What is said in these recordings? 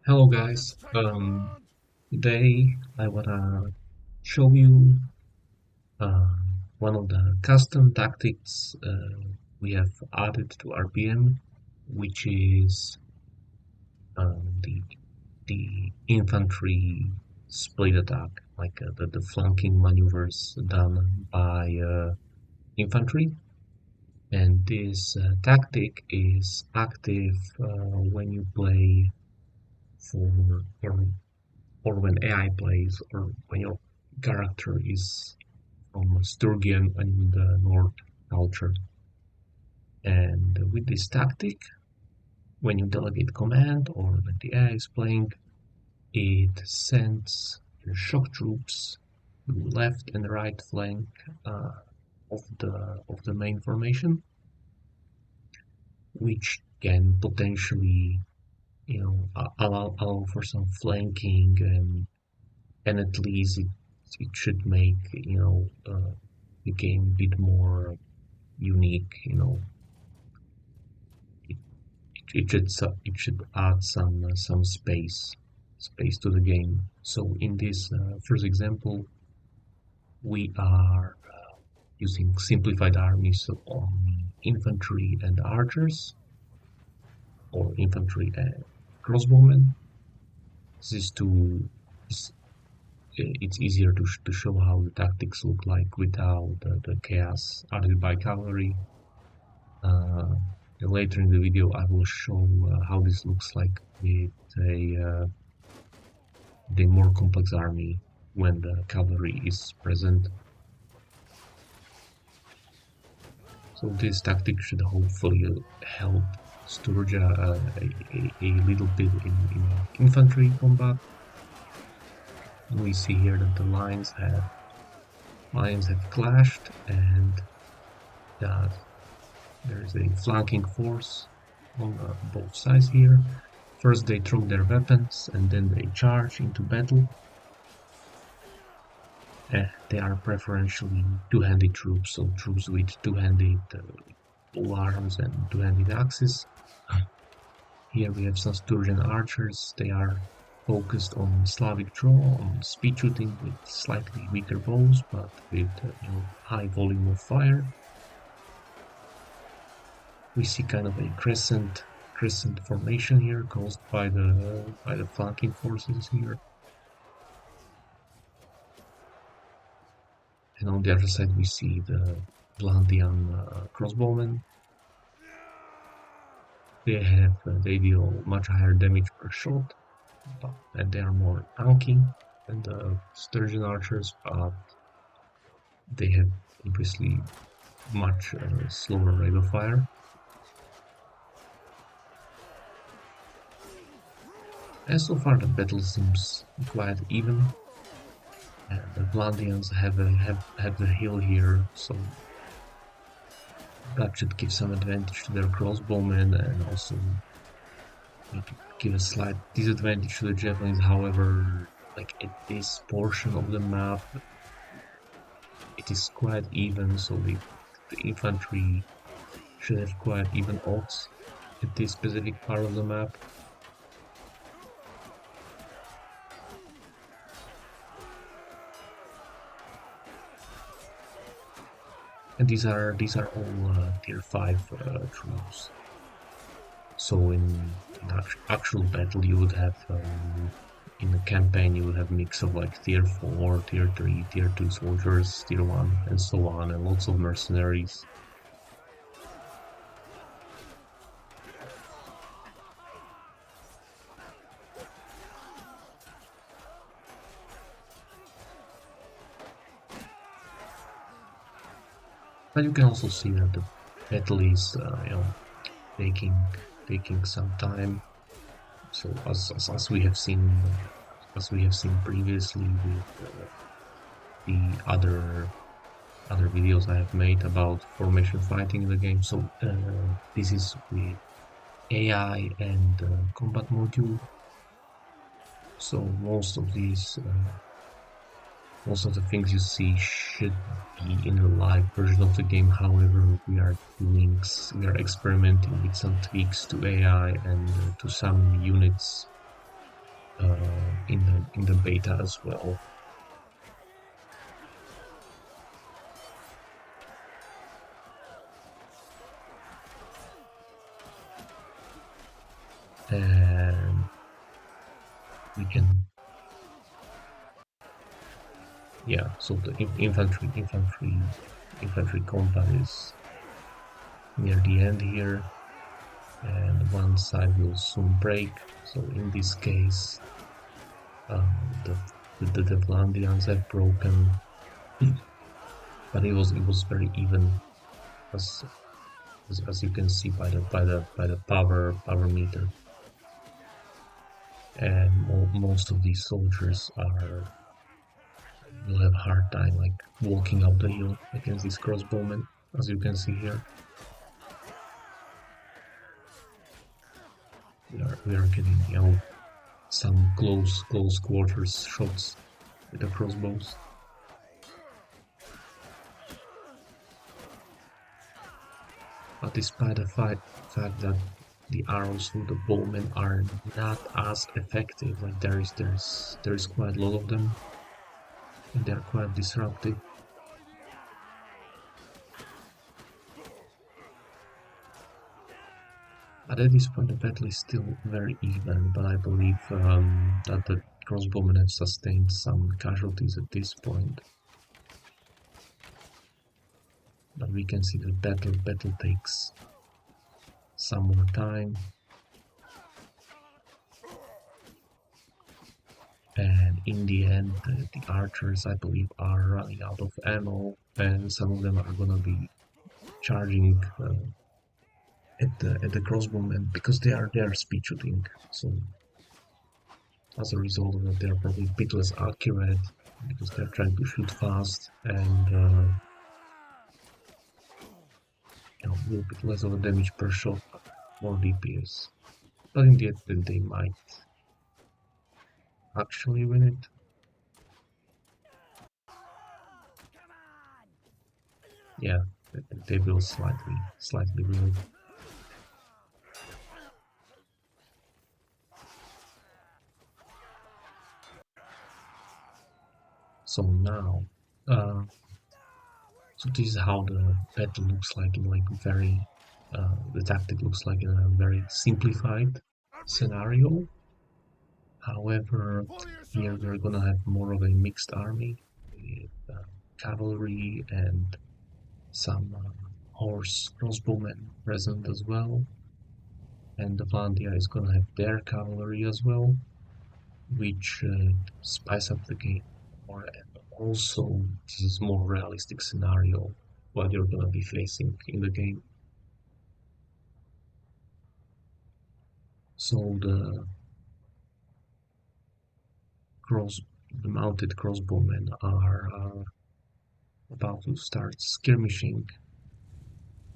Hello guys, today I wanna show you uh, one of the custom tactics we have added to RBM, which is the infantry split attack, like the flanking maneuvers done by infantry. And this tactic is active when you play for or when AI plays, or when your character is from Sturgian and Nord culture. And with this tactic, when you delegate command or when the AI is playing, it sends your shock troops to left and right flank uh, of the main formation, which can potentially, allow for some flanking, and at least it should make the game a bit more unique. It, it should add some space to the game. So in this first example, we are using simplified armies on infantry and archers, or infantry and crossbowmen. This is to it's easier to show how the tactics look like without the chaos added by cavalry. Uh, Later in the video, I will show how this looks like with the more complex army when the cavalry is present. So this tactic should hopefully help Sturgia a little bit in infantry combat. We see here that the lines have clashed, and that there is a flanking force on both sides here. First they throw their weapons and then they charge into battle. They are preferentially two-handed troops, so troops with two-handed pole arms and two-handed axes. Here we have some Sturgian archers. They are focused on Slavic draw, on speed shooting with slightly weaker bows, but with high volume of fire. We see kind of a crescent formation here caused by the flanking forces here. And on the other side we see the Vlandian crossbowmen. They deal much higher damage per shot, and they are more tanky than the Sturgian archers, but they have obviously much slower rate of fire. And so far the battle seems quite even. And the Vlandians have the hill here, so that should give some advantage to their crossbowmen, and also maybe give a slight disadvantage to the javelins. However, like at this portion of the map, it is quite even, so the infantry should have quite even odds at this specific part of the map. And these are all tier 5 troops. So in actual battle you would have in the campaign you would have a mix of like tier 4, tier 3, tier 2 soldiers, tier 1, and so on, and lots of mercenaries. But you can also see that the battle is taking some time. So as we have seen previously with the other videos I have made about formation fighting in the game. So this is with AI and combat module. So most of the things you see should be in the live version of the game. However, we are experimenting with some tweaks to AI and to some units in the beta as well. And we can, yeah. So the infantry combat is near the end here, and one side will soon break. So in this case, the the Vlandians have broken, but it was very even, as as you can see by the power meter. And most of these soldiers are will have a hard time like walking up the hill against these crossbowmen, as you can see here. We are getting, some close quarters shots with the crossbows. But despite the fact that the arrows from the bowmen are not as effective, like there is quite a lot of them, and they're quite disruptive. But at this point, the battle is still very even. But I believe that the crossbowmen have sustained some casualties at this point. But we can see the battle takes some more time. And in the end, the archers, I believe, are running out of ammo, and some of them are gonna be charging at the crossbowmen because they are speed shooting. So as a result of that, they are probably a bit less accurate because they're trying to shoot fast and a little bit less of a damage per shot, more DPS. But in the end, they might actually win it. Yeah, they will slightly win it. So now, uh, so this is how the battle looks like in like very, the tactic looks like in a very simplified scenario. However, here we're gonna have more of a mixed army with cavalry and some horse crossbowmen present as well. And the Vlandia is gonna have their cavalry as well, which spice up the game more. And also, this is more realistic scenario what you're gonna be facing in the game. So cross the mounted crossbowmen are about to start skirmishing.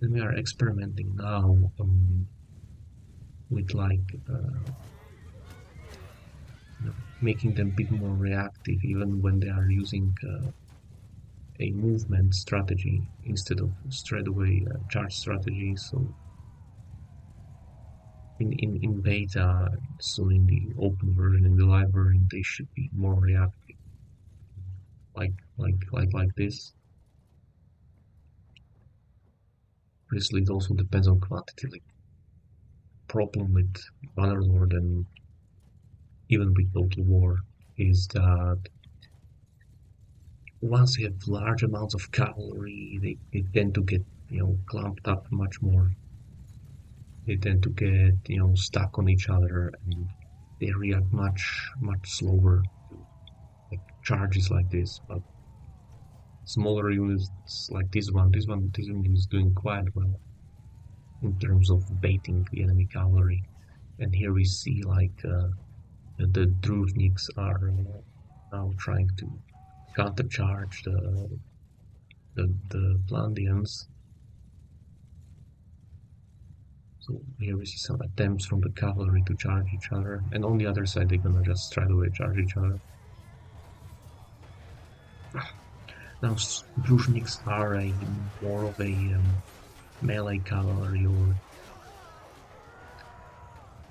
And we are experimenting now with like making them a bit more reactive even when they are using a movement strategy instead of straight away charge strategy. So in beta, so in the open version, in the live version, they should be more reactive, like this. Obviously, it also depends on quantity. Like problem with Bannerlord and even with Total War is that once you have large amounts of cavalry, they tend to get clumped up much more. They tend to get stuck on each other, and they react much slower to like charges like this. But smaller units like this one is doing quite well in terms of baiting the enemy cavalry. And here we see like the Druzhniks are now trying to countercharge the Vlandians. So here we see some attempts from the cavalry to charge each other, and on the other side they're gonna just straight away charge each other. Now Druzhniks are a more of a melee cavalry, or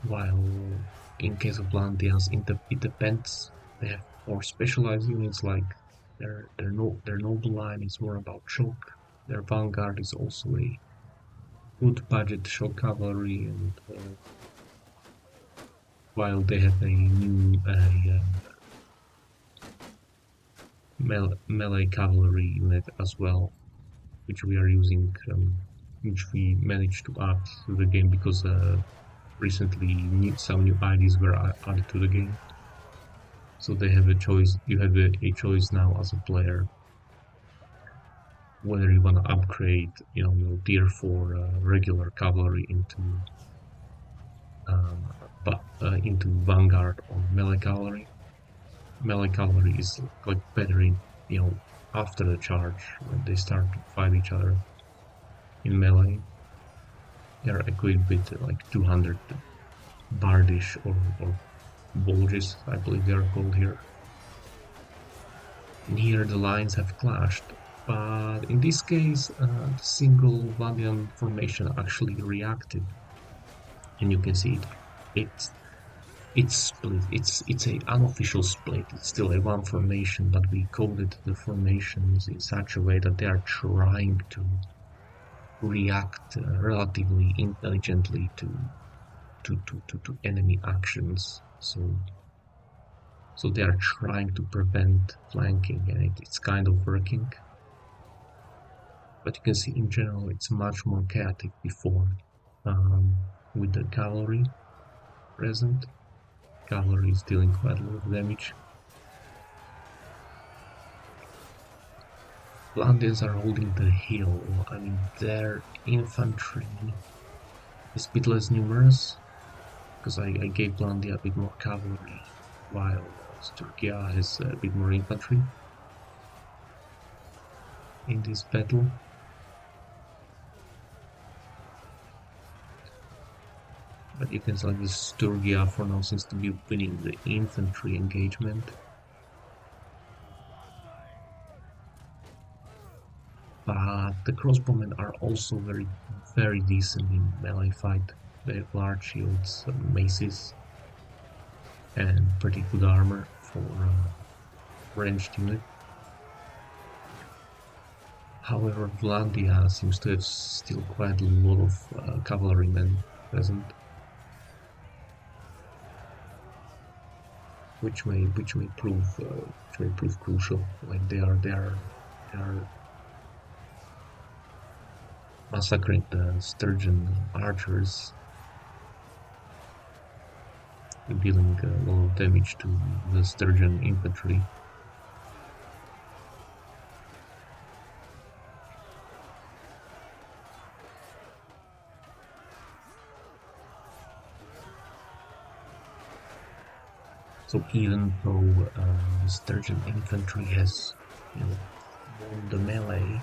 while in case of Vlandians, it depends. They have more specialized units like their noble line is more about shock. Their vanguard is also a good budget shock cavalry, and while they have a new melee cavalry unit as well, which we are using, which we managed to add to the game because recently some new IDs were added to the game. So they have a choice. You have a choice now as a player whether you want to upgrade, your tier 4 regular cavalry into vanguard or melee cavalry. Melee cavalry is like better after the charge when they start to fight each other in melee. They are equipped with like 200 bardish or bulges, I believe they are called here. And here the lines have clashed, but in this case, the single Vlandian formation actually reacted, and you can see it's split. It's a unofficial split. It's still a one formation, but we coded the formations in such a way that they are trying to react relatively intelligently to enemy actions. So they are trying to prevent flanking, and it's kind of working. But you can see in general it's much more chaotic before, with the cavalry present. Cavalry is dealing quite a lot of damage. Vlandians are holding the hill. I mean, their infantry is a bit less numerous because I gave Vlandia a bit more cavalry, while Sturgia has a bit more infantry in this battle. But you can see like this Sturgia for now seems to be winning the infantry engagement. But the crossbowmen are also very, very decent in melee fight. They have large shields, maces, and pretty good armor for ranged unit. However, Vlandia seems to have still quite a lot of cavalrymen present, which may prove crucial. Like they are massacring the Sturgian archers, dealing a lot of damage to the Sturgian infantry. So even though the Sturgian infantry has won the melee,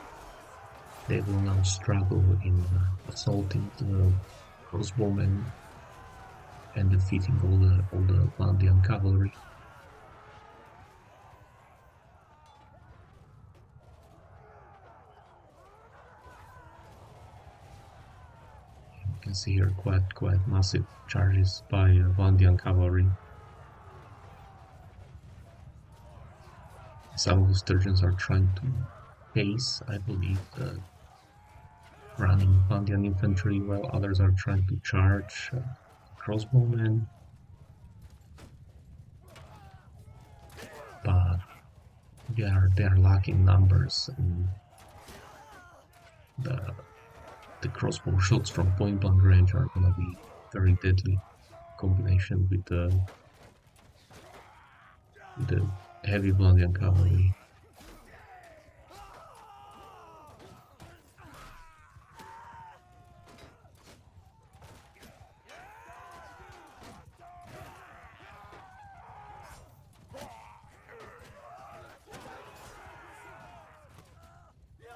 they will now struggle in assaulting the crossbowmen and defeating all the Vlandian cavalry. You can see here quite massive charges by Vlandian cavalry. Some of the Sturgeons are trying to pace, I believe, the running Vlandian infantry, while others are trying to charge crossbowmen. But they are lacking numbers, and the crossbow shots from point blank range are gonna be very deadly combination with the heavy Vlandian cavalry.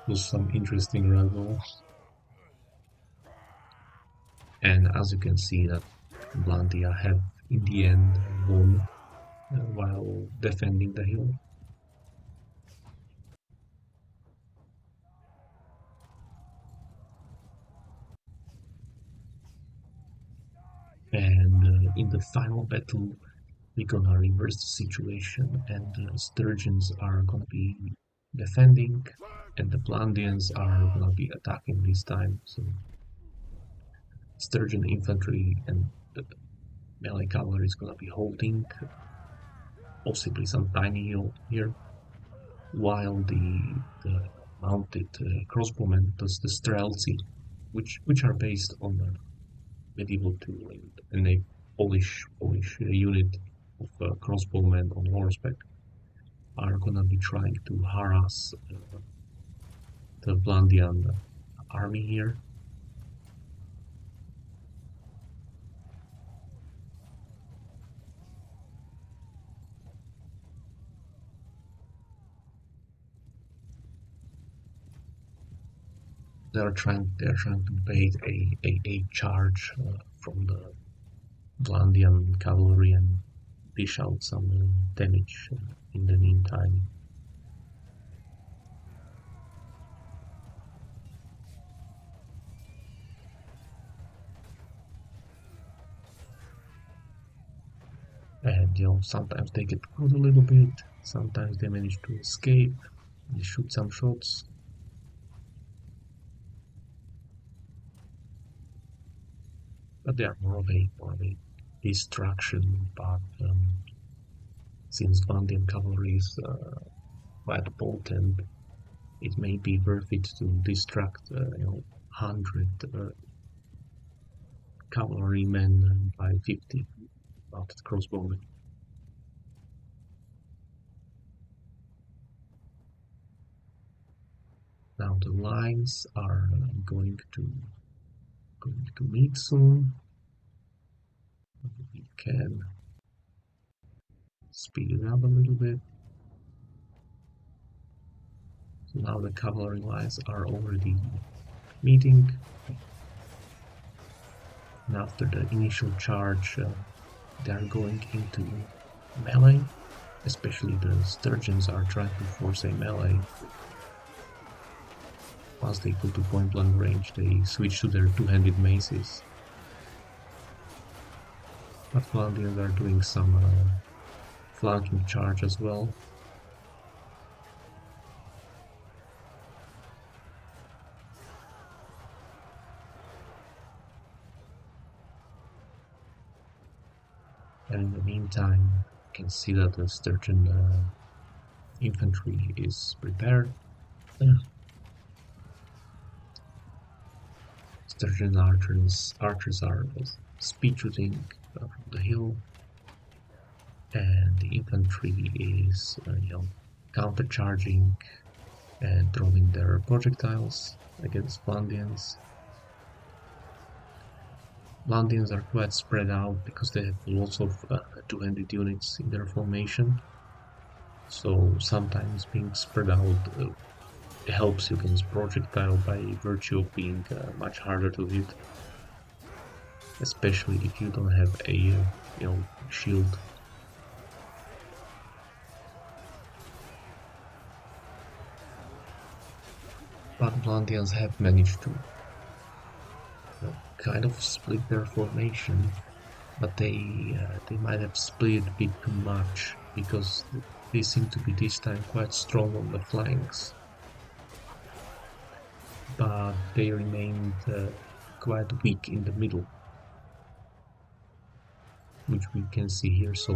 Was some interesting rivals, and as you can see that Vlandia have in the end won while defending the hill. And in the final battle, we're gonna reverse the situation, and the Sturgians are gonna be defending, and the Vlandians are gonna be attacking this time. So Sturgian infantry and the melee cavalry is gonna be holding, possibly some tiny hill here, while the mounted crossbowmen, the strelcy, which are based on the medieval tool and a Polish unit of crossbowmen on horseback, are gonna be trying to harass the Vlandian army here. They're trying to bait a charge from the Vlandian cavalry and dish out some damage in the meantime. And sometimes they get caught a little bit, sometimes they manage to escape, they shoot some shots. But they are more of a distraction. But since Vandian cavalry is quite potent, it may be worth it to distract 100 cavalrymen by 50 mounted crossbowmen. Now the lines are going to meet soon. We can speed it up a little bit. So now the cavalry lines are already meeting. And after the initial charge, they are going into melee. Especially the Sturgians are trying to force a melee. Once they go to point blank range, they switch to their two-handed maces. But Vlandians are doing some flanking charge as well. And in the meantime, you can see that the Sturgian infantry is prepared. Sturgian archers are speed shooting from the hill, and the infantry is counter-charging and throwing their projectiles against Vlandians. Vlandians are quite spread out because they have lots of two-handed units in their formation. So sometimes being spread out helps you against projectile by virtue of being much harder to hit, especially if you don't have a shield. But Vlandians have managed to kind of split their formation, but they might have split a bit too much because they seem to be this time quite strong on the flanks. But they remained quite weak in the middle, which we can see here. So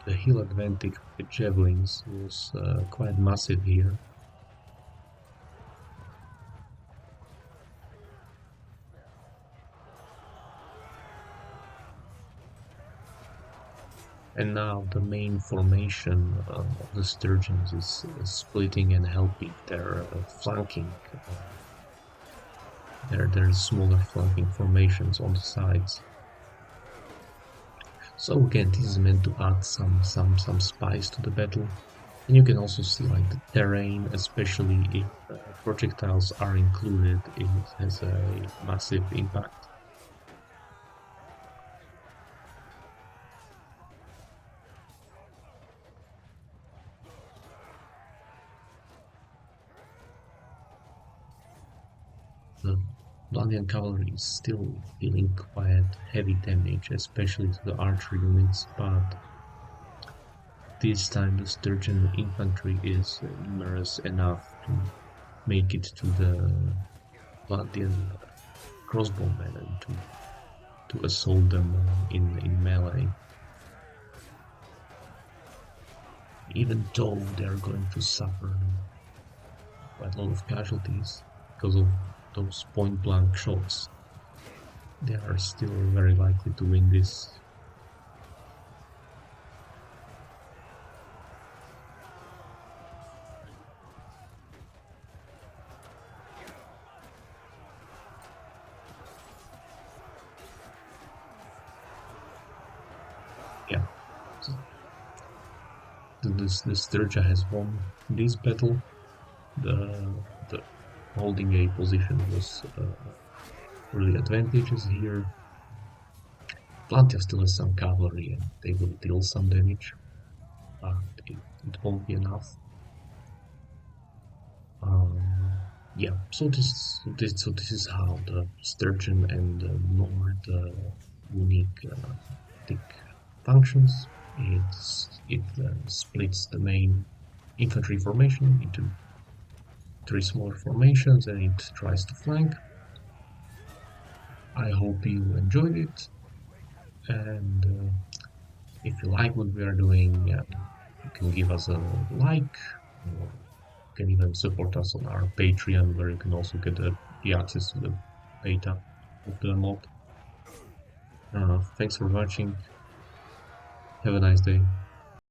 the hill advantage with javelins was quite massive here. And now the main formation of the Sturgians is splitting and helping their flanking. Their smaller flanking formations on the sides. So again, this is meant to add some spice to the battle. And you can also see like the terrain, especially if projectiles are included, it has a massive impact. Vlandian cavalry is still dealing quite heavy damage, especially to the archer units, but this time the Sturgian infantry is numerous enough to make it to the Vlandian crossbowmen and to assault them in melee. Even though they're going to suffer quite a lot of casualties because of those point blank shots, they are still very likely to win this. Yeah, so the Sturgia has won this battle. The holding a position was really advantageous here. Vlandia still has some cavalry and they will deal some damage, but it won't be enough. Yeah, so this is how the Sturgeon and Nord unique tick functions. It splits the main infantry formation into three smaller formations and it tries to flank. I hope you enjoyed it, and if you like what we are doing, you can give us a like. You can even support us on our Patreon, where you can also get the access to the beta of the mod. Thanks for watching. Have a nice day.